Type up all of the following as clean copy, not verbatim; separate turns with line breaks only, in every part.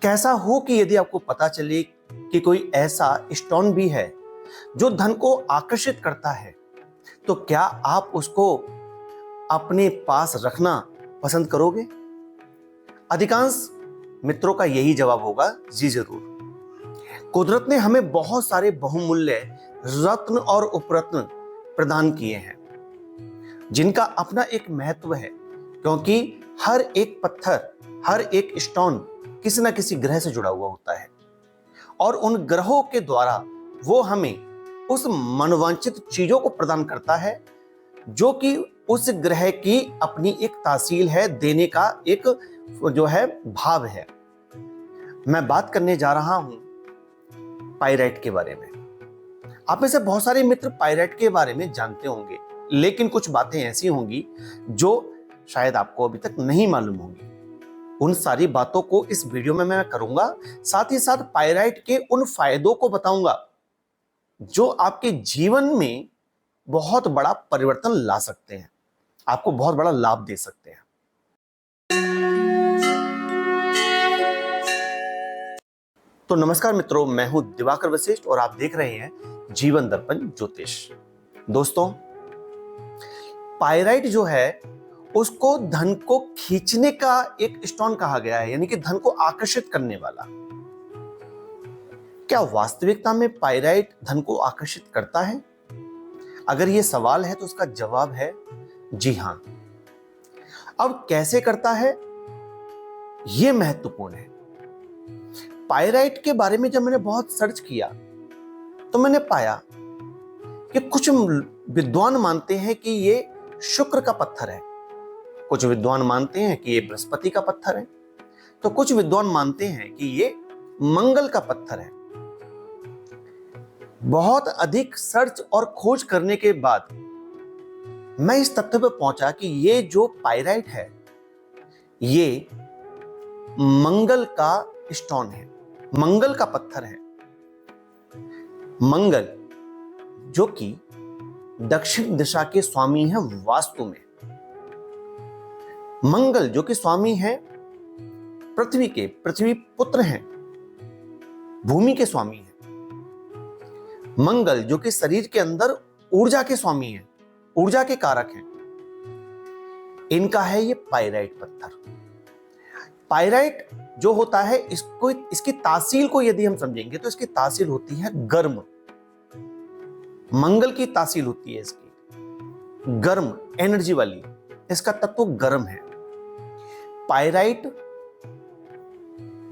कैसा हो कि यदि आपको पता चले कि कोई ऐसा स्टोन भी है जो धन को आकर्षित करता है, तो क्या आप उसको अपने पास रखना पसंद करोगे? अधिकांश मित्रों का यही जवाब होगा, जी जरूर। कुदरत ने हमें बहुत सारे बहुमूल्य रत्न और उपरत्न प्रदान किए हैं, जिनका अपना एक महत्व है, क्योंकि हर एक पत्थर, हर एक स्टोन किसी न किसी ग्रह से जुड़ा हुआ होता है और उन ग्रहों के द्वारा वो हमें उस मनोवांछित चीजों को प्रदान करता है जो कि उस ग्रह की अपनी एक तासील है, देने का एक जो है भाव है। मैं बात करने जा रहा हूं पाइराइट के बारे में। आप में से बहुत सारे मित्र पाइराइट के बारे में जानते होंगे, लेकिन कुछ बातें ऐसी होंगी जो शायद आपको अभी तक नहीं मालूम होंगी। उन सारी बातों को इस वीडियो में मैं करूंगा, साथ ही साथ पाइराइट के उन फायदों को बताऊंगा जो आपके जीवन में बहुत बड़ा परिवर्तन ला सकते हैं, आपको बहुत बड़ा लाभ दे सकते हैं। तो नमस्कार मित्रों, मैं हूं दिवाकर वशिष्ठ और आप देख रहे हैं जीवन दर्पण ज्योतिष। दोस्तों, पाइराइट जो है उसको धन को खींचने का एक स्टोन कहा गया है, यानी कि धन को आकर्षित करने वाला। क्या वास्तविकता में पाइराइट धन को आकर्षित करता है? अगर यह सवाल है तो उसका जवाब है जी हां। अब कैसे करता है, यह महत्वपूर्ण है। पाइराइट के बारे में जब मैंने बहुत सर्च किया तो मैंने पाया कि कुछ विद्वान मानते हैं कि यह शुक्र का पत्थर है, कुछ विद्वान मानते हैं कि यह बृहस्पति का पत्थर है, तो कुछ विद्वान मानते हैं कि यह मंगल का पत्थर है। बहुत अधिक सर्च और खोज करने के बाद मैं इस तथ्य पर पहुंचा कि ये जो पाइराइट है ये मंगल का स्टोन है, मंगल का पत्थर है। मंगल जो कि दक्षिण दिशा के स्वामी हैं वास्तु में। मंगल जो कि स्वामी हैं पृथ्वी पुत्र हैं, भूमि के स्वामी हैं। मंगल जो कि शरीर के अंदर ऊर्जा के स्वामी हैं, ऊर्जा के कारक हैं। इनका है ये पाइराइट पत्थर। पाइराइट जो होता है, इसकी तासील को यदि हम समझेंगे तो इसकी तासील होती है गर्म। मंगल की तासील होती है इसकी गर्म, एनर्जी वाली। इसका तत्व गर्म है। पाइराइट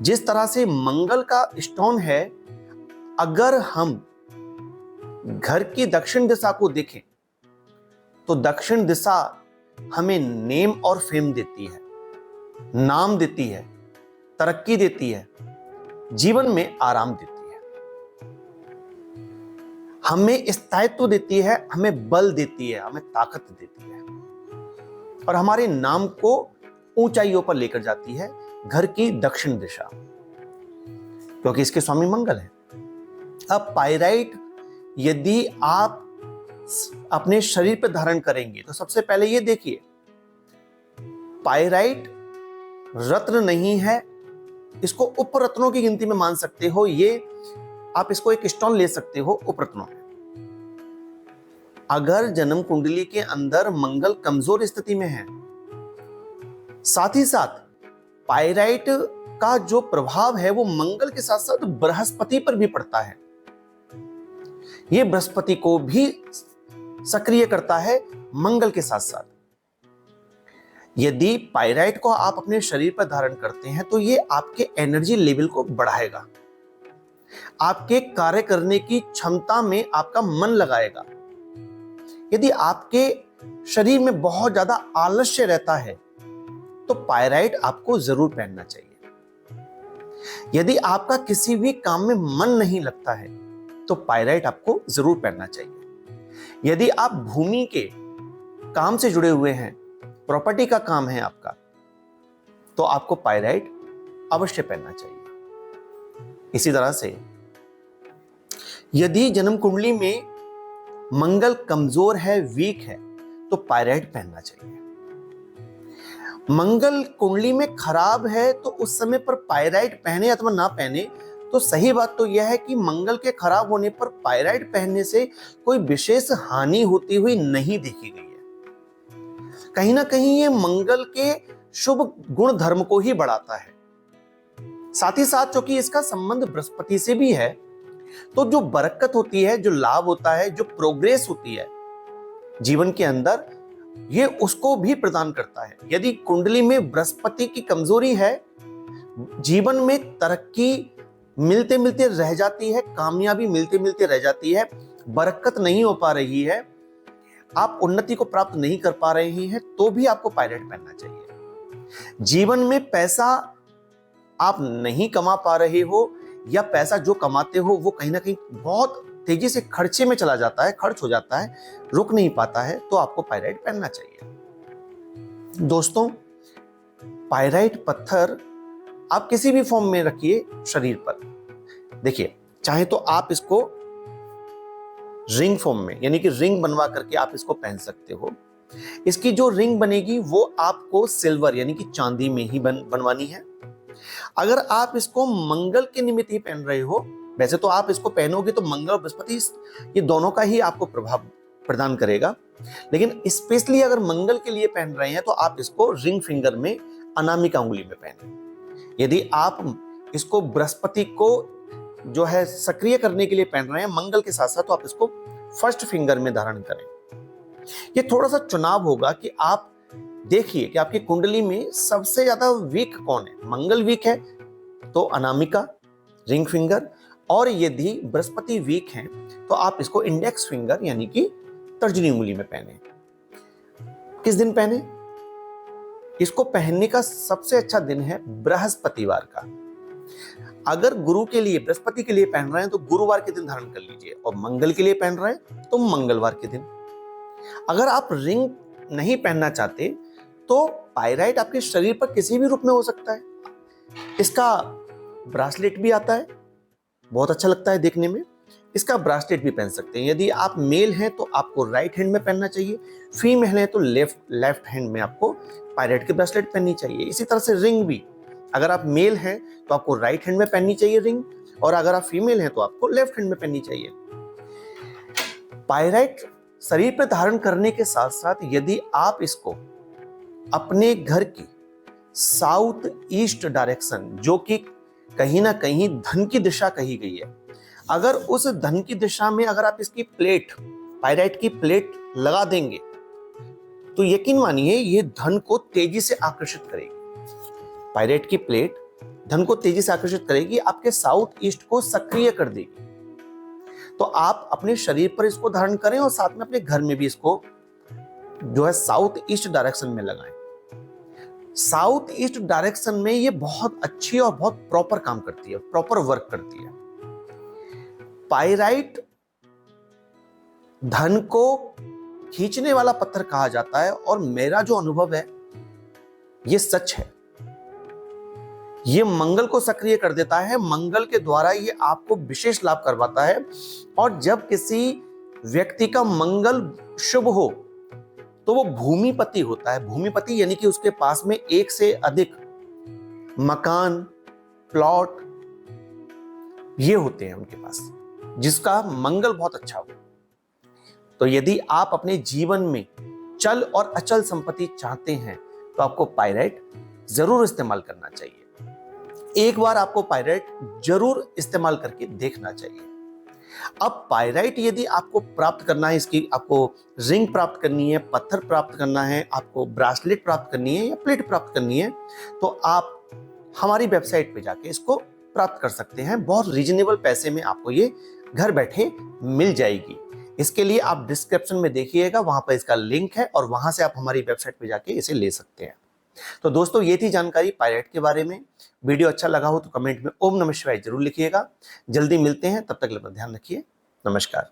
जिस तरह से मंगल का स्टोन है, अगर हम घर की दक्षिण दिशा को देखें तो दक्षिण दिशा हमें नेम और फेम देती है, नाम देती है, तरक्की देती है, जीवन में आराम देती है, हमें स्थायित्व देती है, हमें बल देती है, हमें ताकत देती है और हमारे नाम को ऊंचाइयों पर लेकर जाती है घर की दक्षिण दिशा, क्योंकि इसके स्वामी मंगल है। अब पाइराइट यदि आप अपने शरीर पर धारण करेंगे तो सबसे पहले ये देखिए, पाइराइट रत्न नहीं है, इसको उपरत्नों की गिनती में मान सकते हो। ये आप इसको एक स्टोन ले सकते हो उपरत्नों में। अगर जन्म कुंडली के अंदर मंगल कमजोर स्थिति में है, साथ ही साथ पाइराइट का जो प्रभाव है वो मंगल के साथ साथ बृहस्पति पर भी पड़ता है। ये बृहस्पति को भी सक्रिय करता है मंगल के साथ साथ। यदि पाइराइट को आप अपने शरीर पर धारण करते हैं तो ये आपके एनर्जी लेवल को बढ़ाएगा, आपके कार्य करने की क्षमता में आपका मन लगाएगा। यदि आपके शरीर में बहुत ज्यादा आलस्य रहता है तो पाइराइट आपको जरूर पहनना चाहिए। यदि आपका किसी भी काम में मन नहीं लगता है तो पाइराइट आपको जरूर पहनना चाहिए। यदि आप भूमि के काम से जुड़े हुए हैं, प्रॉपर्टी का काम है आपका, तो आपको पाइराइट अवश्य पहनना चाहिए। इसी तरह से यदि जन्म कुंडली में मंगल कमजोर है, वीक है, तो पाइराइट पहनना चाहिए। मंगल कुंडली में खराब है तो उस समय पर पायराइट पहने अथवा ना पहने, तो सही बात तो यह है कि मंगल के खराब होने पर पायराइट पहनने से कोई विशेष हानि होती हुई नहीं देखी गई है। कहीं ना कहीं ये मंगल के शुभ गुण धर्म को ही बढ़ाता है। साथ ही साथ क्योंकि इसका संबंध बृहस्पति से भी है, तो जो बरकत होती है, जो लाभ होता है, जो प्रोग्रेस होती है जीवन के अंदर, ये उसको भी प्रदान करता है। यदि कुंडली में बृहस्पति की कमजोरी है, जीवन में तरक्की मिलते मिलते रह जाती है, कामयाबी मिलते मिलते रह जाती है, बरकत नहीं हो पा रही है, आप उन्नति को प्राप्त नहीं कर पा रहे हैं, तो भी आपको पायरेट पहनना चाहिए। जीवन में पैसा आप नहीं कमा पा रहे हो, या पैसा जो कमाते हो वो कहीं ना कहीं बहुत तेजी से खर्चे में चला जाता है, खर्च हो जाता है, रुक नहीं पाता है, तो आपको पायराइट पहनना चाहिए। दोस्तों, पायराइट पत्थर आप किसी भी फॉर्म में रखिए शरीर पर। देखिए, चाहे तो आप इसको रिंग फॉर्म में, यानी कि रिंग बनवा करके आप इसको पहन सकते हो। इसकी जो रिंग बनेगी वो आपको सिल्वर यानी कि चांदी में ही बनवानी है। अगर आप इसको मंगल के निमित्त ही पहन रहे हो, वैसे तो आप इसको पहनोगे तो मंगल और बृहस्पति ये दोनों का ही आपको प्रभाव प्रदान करेगा, लेकिन स्पेशली अगर मंगल के लिए पहन रहे हैं तो आप इसको रिंग फिंगर में, अनामिका उंगली में पहने। यदि आप इसको बृहस्पति को जो है सक्रिय करने के लिए पहन रहे हैं मंगल के साथ साथ, तो आप इसको फर्स्ट फिंगर में धारण करें। ये थोड़ा सा चुनाव होगा कि आप देखिए कि आपकी कुंडली में सबसे ज्यादा वीक कौन है। मंगल वीक है तो अनामिका, रिंग फिंगर, और यदि बृहस्पति वीक है तो आप इसको इंडेक्स फिंगर यानी कि तर्जनी उंगली में पहने। किस दिन पहने? इसको पहनने का सबसे अच्छा दिन है बृहस्पतिवार का। अगर गुरु के लिए, बृहस्पति के लिए पहन रहे हैं तो गुरुवार के दिन धारण कर लीजिए, और मंगल के लिए पहन रहे हैं तो मंगलवार के दिन। अगर आप रिंग नहीं पहनना चाहते तो पायराइट आपके शरीर पर किसी भी रूप में हो सकता है। इसका ब्रासलेट भी आता है, बहुत अच्छा लगता है देखने में। इसका ब्रासलेट भी पहन सकते हैं। यदि आप मेल हैं तो आपको राइट हैंड में पहनना चाहिए, फीमेल है तो लेफ्ट हैंड में आपको पायराइट के ब्रासलेट पहननी चाहिए। इसी तरह से रिंग भी, अगर आप मेल हैं तो आपको राइट हैंड में पहननी चाहिए रिंग, और अगर आप फीमेल हैं तो आपको लेफ्ट हैंड में पहननी चाहिए। पायराइट शरीर पर धारण करने के साथ साथ यदि आप इसको अपने घर की साउथ ईस्ट डायरेक्शन, जो कि कहीं ना कहीं धन की दिशा कही गई है, अगर उस धन की दिशा में अगर आप इसकी प्लेट, पायराइट की प्लेट लगा देंगे तो यकीन मानिए ये धन को तेजी से आकर्षित करेगी। पायराइट की प्लेट धन को तेजी से आकर्षित करेगी, आपके साउथ ईस्ट को सक्रिय कर देगी। तो आप अपने शरीर पर इसको धारण करें और साथ में अपने घर में भी इसको जो है साउथ ईस्ट डायरेक्शन में लगाएं। साउथ ईस्ट डायरेक्शन में ये बहुत अच्छी और बहुत प्रॉपर काम करती है, प्रॉपर वर्क करती है। पायराइट धन को खींचने वाला पत्थर कहा जाता है, और मेरा जो अनुभव है ये सच है। ये मंगल को सक्रिय कर देता है, मंगल के द्वारा ये आपको विशेष लाभ करवाता है। और जब किसी व्यक्ति का मंगल शुभ हो तो वो भूमिपति होता है। भूमिपति यानी कि उसके पास में एक से अधिक मकान, प्लॉट ये होते हैं उनके पास, जिसका मंगल बहुत अच्छा हो। तो यदि आप अपने जीवन में चल और अचल संपत्ति चाहते हैं तो आपको पायराइट जरूर इस्तेमाल करना चाहिए। एक बार आपको पायराइट जरूर इस्तेमाल करके देखना चाहिए। अब पायराइट यदि आपको प्राप्त करना है, इसकी आपको रिंग प्राप्त करनी है, पत्थर प्राप्त करना है, आपको ब्रासलेट प्राप्त करनी है या प्लेट प्राप्त करनी है, तो आप हमारी वेबसाइट पे जाके इसको प्राप्त कर सकते हैं। बहुत रीजनेबल पैसे में आपको ये घर बैठे मिल जाएगी। इसके लिए आप डिस्क्रिप्शन में देखिएगा, वहां पर इसका लिंक है और वहां से आप हमारी वेबसाइट पे जाके इसे ले सकते हैं। तो दोस्तों, ये थी जानकारी पायराइट के बारे में। वीडियो अच्छा लगा हो तो कमेंट में ओम नमः शिवाय जरूर लिखिएगा। जल्दी मिलते हैं, तब तक अपना ध्यान रखिए। नमस्कार।